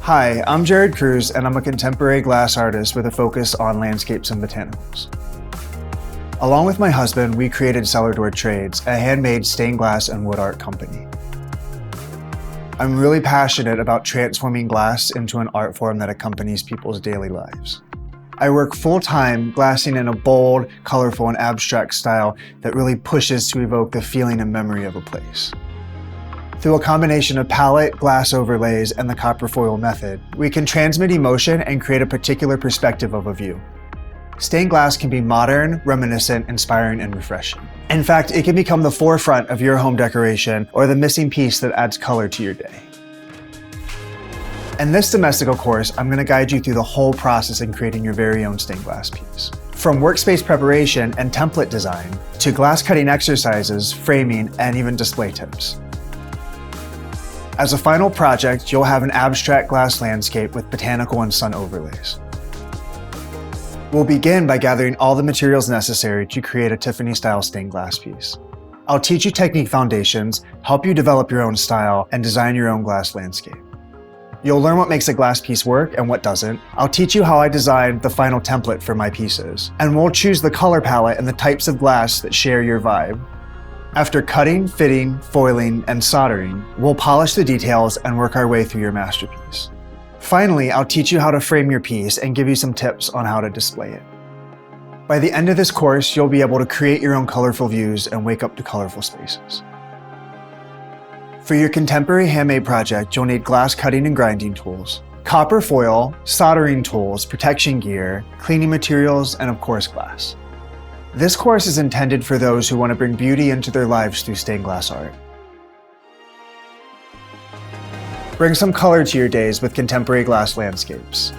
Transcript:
Hi, I'm Jarod Crews, and I'm a contemporary glass artist with a focus on landscapes and botanicals. Along with my husband, we created Cellar Door Trades, a handmade stained glass and wood art company. I'm really passionate about transforming glass into an art form that accompanies people's daily lives. I work full-time glassing in a bold, colorful, and abstract style that really pushes to evoke the feeling and memory of a place. Through a combination of palette, glass overlays, and the copper foil method, we can transmit emotion and create a particular perspective of a view. Stained glass can be modern, reminiscent, inspiring, and refreshing. In fact, it can become the forefront of your home decoration or the missing piece that adds color to your day. In this Domestika course, I'm going to guide you through the whole process in creating your very own stained glass piece. From workspace preparation and template design, to glass cutting exercises, framing, and even display tips. As a final project, you'll have an abstract glass landscape with botanical and sun overlays. We'll begin by gathering all the materials necessary to create a Tiffany-style stained glass piece. I'll teach you technique foundations, help you develop your own style, and design your own glass landscape. You'll learn what makes a glass piece work and what doesn't. I'll teach you how I design the final template for my pieces, and we'll choose the color palette and the types of glass that share your vibe. After cutting, fitting, foiling, and soldering, we'll polish the details and work our way through your masterpiece. Finally, I'll teach you how to frame your piece and give you some tips on how to display it. By the end of this course, you'll be able to create your own colorful views and wake up to colorful spaces. For your contemporary handmade project, you'll need glass cutting and grinding tools, copper foil, soldering tools, protection gear, cleaning materials, and of course glass. This course is intended for those who want to bring beauty into their lives through stained glass art. Bring some color to your days with contemporary glass landscapes.